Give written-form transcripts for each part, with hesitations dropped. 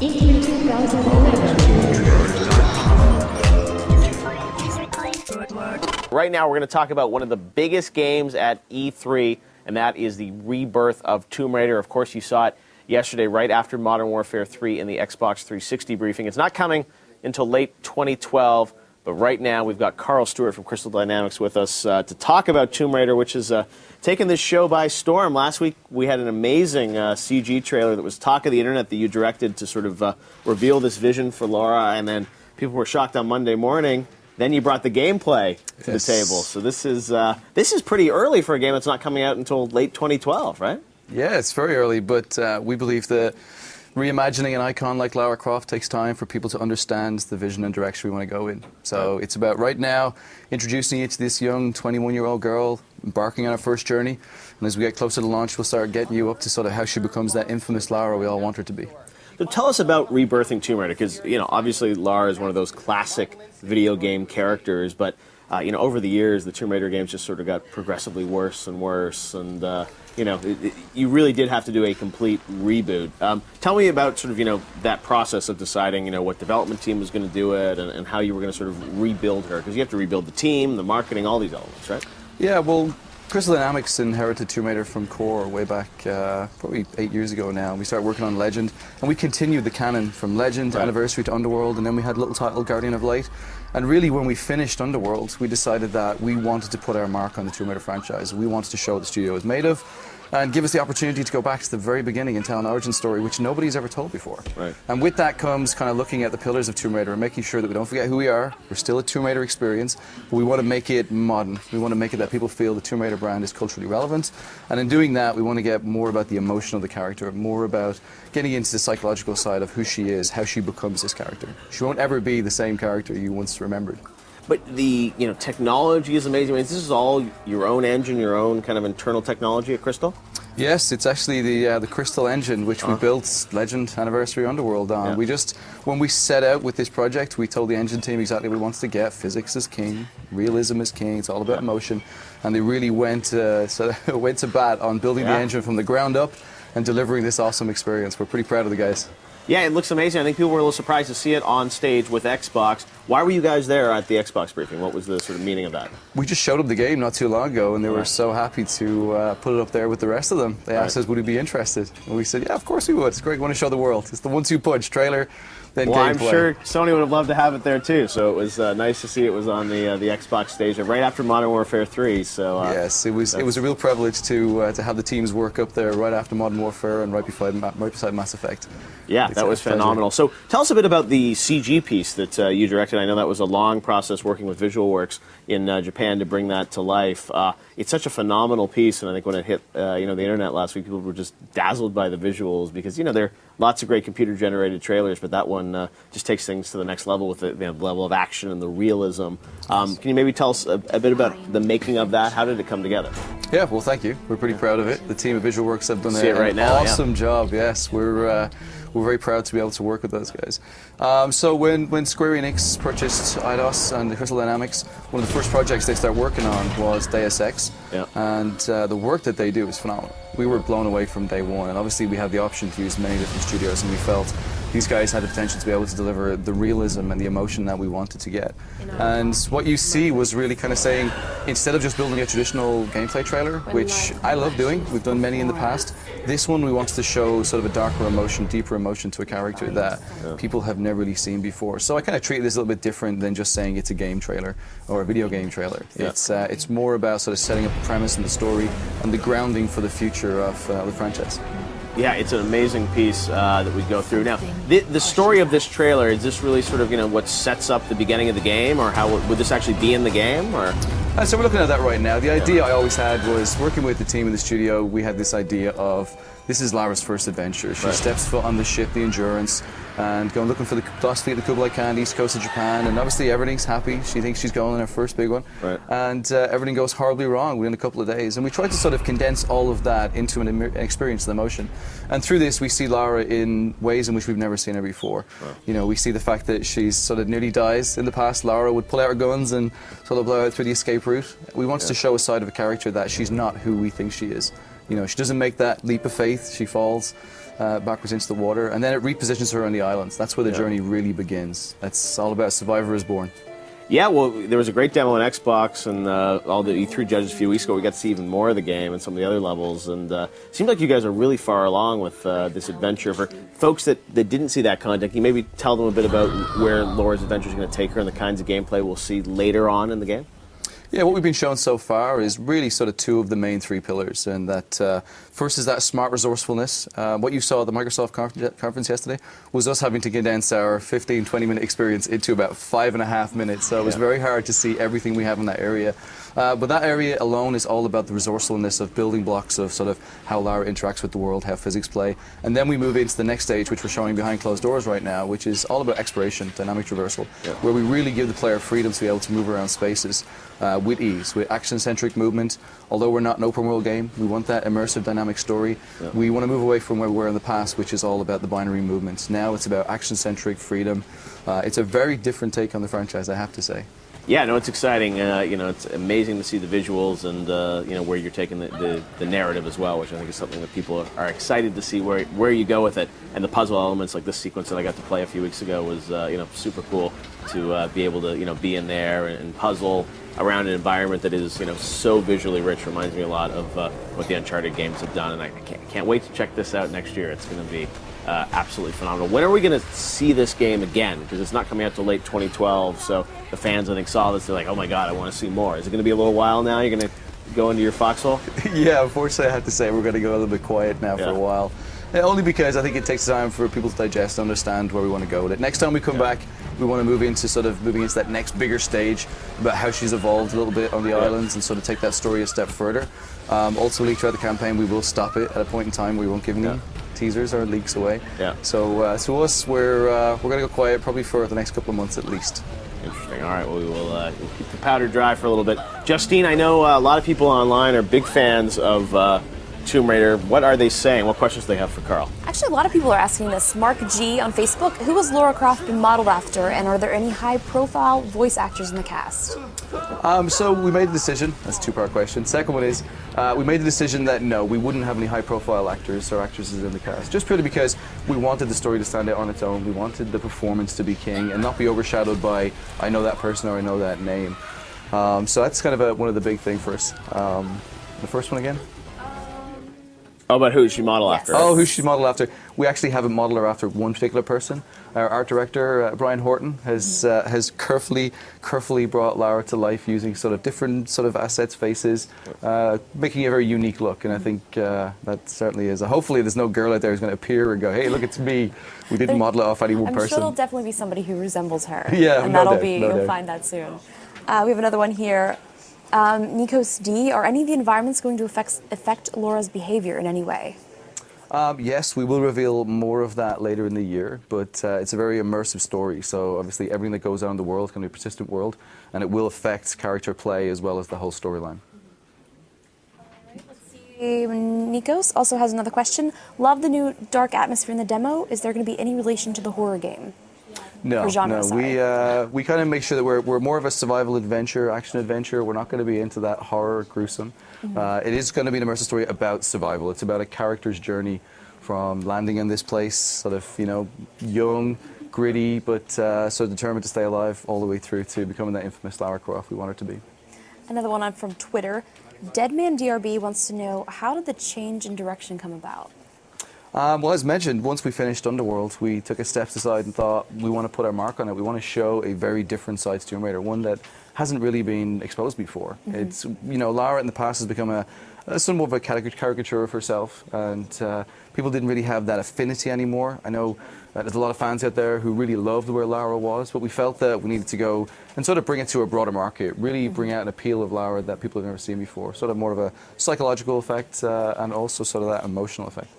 E3 2011. Right now, we're going to talk about one of the biggest games at E3, and that is the rebirth of Tomb Raider. Of course, you saw it yesterday, right after Modern Warfare 3 in the Xbox 360 briefing. It's not coming until late 2012, but right now we've got Karl Stewart from Crystal Dynamics with us to talk about Tomb Raider, which has taken this show by storm. Last week, we had an amazing CG trailer that was talk of the internet that you directed to sort of reveal this vision for Lara, and then people were shocked on Monday morning. Then you brought the gameplay to the table. So this is pretty early for a game that's not coming out until late 2012, right? Yeah, it's very early, but we believe that reimagining an icon like Lara Croft takes time for people to understand the vision and direction we want to go in. So it's about right now introducing you to this young 21-year-old girl embarking on her first journey, and as we get closer to launch, we'll start getting you up to sort of how she becomes that infamous Lara we all want her to be. So tell us about rebirthing Tomb Raider, because obviously Lara is one of those classic video game characters, but over the years the Tomb Raider games just sort of got progressively worse and worse, and you really did have to do a complete reboot. Tell me about sort of that process of deciding what development team was going to do it, and how you were going to sort of rebuild her, because you have to rebuild the team, the marketing, all these elements, right? Yeah, well, Crystal Dynamics inherited Tomb Raider from Core way back probably 8 years ago now, and we started working on Legend, and we continued the canon from Legend, Anniversary to Underworld, and then we had a little title, Guardian of Light. And really, when we finished Underworld, we decided that we wanted to put our mark on the Tomb Raider franchise. We wanted to show what the studio is made of, and give us the opportunity to go back to the very beginning and tell an origin story which nobody's ever told before. Right. And with that comes kind of looking at the pillars of Tomb Raider and making sure that we don't forget who we are. We're still a Tomb Raider experience, but we want to make it modern. We want to make it that people feel the Tomb Raider brand is culturally relevant. And in doing that, we want to get more about the emotion of the character, more about getting into the psychological side of who she is, how she becomes this character. She won't ever be the same character you once remembered. But the technology is amazing. I mean, this is all your own engine, your own kind of internal technology at Crystal? Yes, it's actually the Crystal engine which we built Legend, Anniversary, Underworld on. Yeah. We just, when we set out with this project, we told the engine team exactly what we wanted to get. Physics is king, realism is king, it's all about emotion. And they really went to bat on building the engine from the ground up and delivering this awesome experience. We're pretty proud of the guys. Yeah, it looks amazing. I think people were a little surprised to see it on stage with Xbox. Why were you guys there at the Xbox briefing? What was the sort of meaning of that? We just showed them the game not too long ago, and they were so happy to put it up there with the rest of them. They asked us, would we be interested? And we said, yeah, of course we would. It's great. We want to show the world. It's the 1-2 punch, trailer, then gameplay. I'm sure Sony would have loved to have it there too. So it was nice to see it was on the Xbox stage right after Modern Warfare 3. So yes, it was a real privilege to have the teams work up there right after Modern Warfare and right beside Mass Effect. Yeah, that was phenomenal. So tell us a bit about the CG piece that you directed. I know that was a long process working with VisualWorks in Japan to bring that to life. It's such a phenomenal piece, and I think when it hit the internet last week, people were just dazzled by the visuals, because there are lots of great computer-generated trailers, but that one just takes things to the next level with the level of action and the realism. Can you maybe tell us a bit about the making of that? How did it come together? Yeah, well, thank you. We're pretty proud of it. The team at VisualWorks have done an awesome job. Yes, we're very proud to be able to work with those guys. So when Square Enix purchased Eidos and the Crystal Dynamics, one of the first projects they started working on was Deus Ex, and the work that they do is phenomenal. We were blown away from day one, and obviously we had the option to use many different studios, and we felt these guys had the potential to be able to deliver the realism and the emotion that we wanted to get. And what you see was really kind of saying, instead of just building a traditional gameplay trailer, which I love doing, we've done many in the past, this one we wanted to show sort of a darker emotion, deeper emotion to a character that people have never really seen before. So I kind of treat this a little bit different than just saying it's a game trailer or a video game trailer. It's more about sort of setting up the premise and the story and the grounding for the future of the franchise. Yeah, it's an amazing piece that we go through. Now, the story of this trailer, is this really sort of, what sets up the beginning of the game, or how would this actually be in the game, or? So we're looking at that right now. The idea I always had was, working with the team in the studio, we had this idea of, this is Lara's first adventure. She steps foot on the ship, the Endurance, and going looking for the lost fleet of the Kublai Khan, east coast of Japan, and obviously everything's happy. She thinks she's going on her first big one, and everything goes horribly wrong within a couple of days. And we tried to sort of condense all of that into an experience of emotion. And through this, we see Lara in ways in which we've never seen her before. We see the fact that she's sort of nearly dies. In the past, Lara would pull out her guns and sort of blow out through the escape route. We wanted to show a side of a character that she's not who we think she is. She doesn't make that leap of faith. She falls. backwards into the water, and then it repositions her on the islands. That's where the journey really begins. That's all about Survivor is Born. Yeah, well, there was a great demo on Xbox, and all the E3 judges a few weeks ago. We got to see even more of the game and some of the other levels, and it seems like you guys are really far along with this adventure. For folks that didn't see that content, can you maybe tell them a bit about where Laura's adventure is going to take her and the kinds of gameplay we'll see later on in the game? Yeah, what we've been shown so far is really sort of two of the main three pillars, and that first is that smart resourcefulness. What you saw at the Microsoft conference yesterday was us having to condense our 15, 20-minute experience into about 5.5 minutes, so it was very hard to see everything we have in that area. But that area alone is all about the resourcefulness of building blocks of sort of how Lara interacts with the world, how physics play. And then we move into the next stage, which we're showing behind closed doors right now, which is all about exploration, dynamic traversal, where we really give the player freedom to be able to move around spaces with ease, with action-centric movement. Although we're not an open world game, we want that immersive, dynamic story. We want to move away from where we were in the past, which is all about the binary movements. Now it's about action-centric freedom. It's a very different take on the franchise, I have to say. Yeah, no, it's exciting. You know, it's amazing to see the visuals and you know, where you're taking the narrative as well, which I think is something that people are excited to see where you go with it. And the puzzle elements, like this sequence that I got to play a few weeks ago, was you know, super cool to be able to, you know, be in there and puzzle around an environment that is, you know, so visually rich. Reminds me a lot of what the Uncharted games have done, and I can't wait to check this out next year. It's going to be absolutely phenomenal. When are we going to see this game again? Because it's not coming out till late 2012, so the fans, I think, saw this, they're like, oh my god, I want to see more. Is it going to be a little while now? You're going to go into your foxhole? Yeah, unfortunately I have to say we're going to go a little bit quiet now for a while. Only because I think it takes time for people to digest and understand where we want to go with it. Next time we come back, we want to move into that next bigger stage about how she's evolved a little bit on the islands and sort of take that story a step further. Ultimately, throughout the campaign, we will stop it at a point in time where we won't give any teasers or leaks away. So to us, we're going to go quiet probably for the next couple of months at least. Interesting. All right, well, we'll keep the powder dry for a little bit. Justine, I know a lot of people online are big fans of Tomb Raider. What are they saying? What questions do they have for Karl? Actually, a lot of people are asking this. Mark G on Facebook, who was Lara Croft been modeled after, and are there any high-profile voice actors in the cast? So we made a decision. That's a two-part question. Second one is, we made the decision that no, we wouldn't have any high-profile actors or actresses in the cast, just purely because we wanted the story to stand out on its own. We wanted the performance to be king and not be overshadowed by, I know that person or I know that name. So that's kind of one of the big things for us. The first one again? Oh, but who she modeled after? Oh, who she modeled after? We actually haven't modeled her after one particular person. Our art director, Brian Horton, has carefully brought Lara to life using sort of different sort of assets, faces, making a very unique look. And I think that certainly is. Hopefully, there's no girl out there who's going to appear and go, "Hey, look, it's me." We didn't model it off any one person. I'm sure there'll definitely be somebody who resembles her. Yeah, and no that'll doubt, be. no You'll doubt. find that soon. We have another one here. Nikos D, are any of the environments going to affect Laura's behavior in any way? Yes, we will reveal more of that later in the year, but it's a very immersive story, so obviously everything that goes on in the world is going to be a persistent world, and it will affect character play as well as the whole storyline. Let's see. Nikos also has another question. Love the new dark atmosphere in the demo. Is there going to be any relation to the horror game? No, genre, we kind of make sure that we're more of a survival adventure, action adventure. We're not going to be into that horror, gruesome. It is going to be an immersive story about survival. It's about a character's journey from landing in this place, sort of, you know, young, gritty, but so determined to stay alive all the way through to becoming that infamous Lara Croft we want her to be. Another one on from Twitter. Deadman DRB wants to know, how did the change in direction come about? Well, as mentioned, once we finished Underworld, we took a step aside and thought we want to put our mark on it. We want to show a very different side to Tomb Raider, one that hasn't really been exposed before. It's, you know, Lara in the past has become somewhat of a caricature of herself, and people didn't really have that affinity anymore. I know there's a lot of fans out there who really loved where Lara was, but we felt that we needed to go and sort of bring it to a broader market, really bring out an appeal of Lara that people have never seen before, sort of more of a psychological effect and also sort of that emotional effect.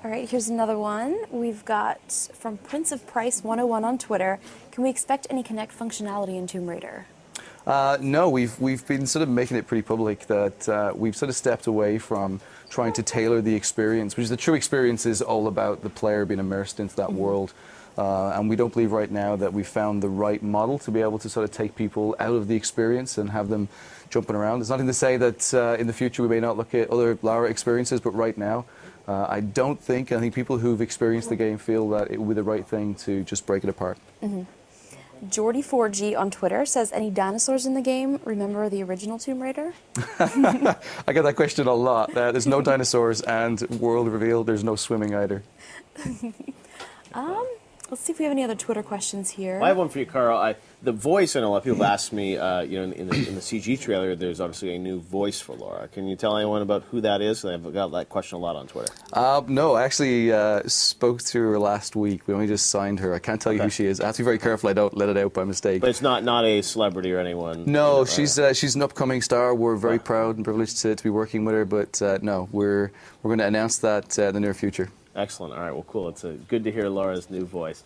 All right, here's another one. We've got from Prince of Price 101 on Twitter. Can we expect any Kinect functionality in Tomb Raider? No, we've been sort of making it pretty public that we've sort of stepped away from trying to tailor the experience, which is the true experience is all about the player being immersed into that world. And we don't believe right now that we've found the right model to be able to sort of take people out of the experience and have them jumping around. There's nothing to say that in the future we may not look at other Lara experiences, but right now I think people who've experienced the game feel that it would be the right thing to just break it apart. Jordy4G on Twitter says, any dinosaurs in the game? Remember the original Tomb Raider? I get that question a lot. There's no dinosaurs, and world reveal, there's no swimming either. Let's see if we have any other Twitter questions here. Well, I have one for you, Karl. The voice, I know a lot of people have asked me, in the CG trailer, there's obviously a new voice for Lara. Can you tell anyone about who that is? I've got that question a lot on Twitter. No, I actually spoke to her last week. We only just signed her. I can't tell you who she is. I have to be very careful I don't let it out by mistake. But it's not a celebrity or anyone? No, she's an upcoming star. We're very proud and privileged to be working with her, but no, we're going to announce that in the near future. Excellent. All right, well, cool. It's good to hear Lara's new voice.